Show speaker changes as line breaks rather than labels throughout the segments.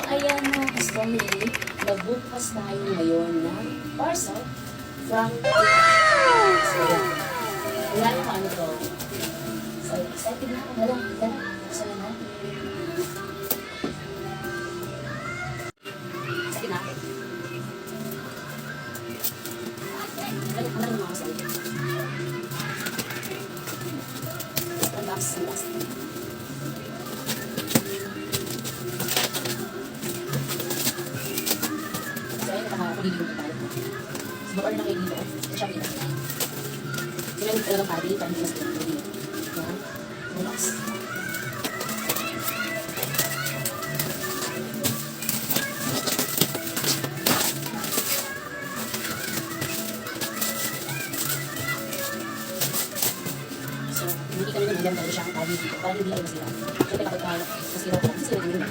ayan mga kastomary, nagbukas tayo ngayon ng parcel from So, wala na kung ano to. So, excited na ako. Dala. Buksan na natin. Excited na ako. Balik ko na ng mga kastomary. Unbox. Pagiging tayo. So, mag-order na kayo dito. Sa Shopee na. So, meron talagang party. Parang mas dito. Yan. Relax. So, hindi kami nang dahil siya ang party dito. Para hindi kayo masira. Siyempre kapag masira ko, masira ko yun.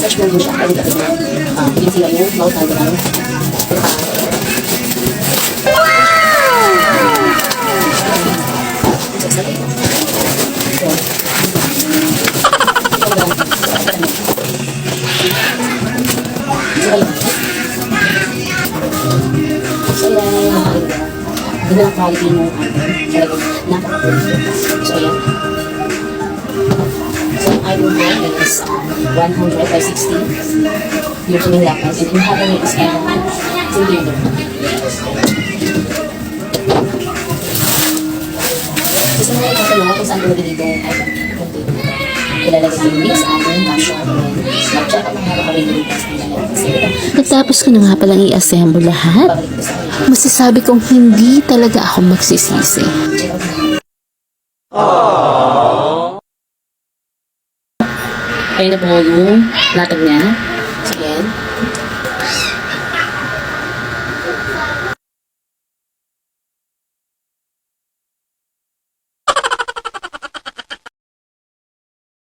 Massage mo siya. Pwede ka rin yung sila yung mouth na gano'n. So, yan. Ganda ang quality mo. So, yan. So, I will go is 100 by 60. Usually laptop. And yung habang yung scan, hindi yun. Gusto mo yung katanong kung saan ko nagiging itong item. Ilalagay yung mix atin, caption, and mag-check ang mga available test nila.
Natapos ko na nga palang i-assemble lahat. Masasabi kong hindi talaga ako magsisisi.
Ayun na po yung latag niya. So, yan.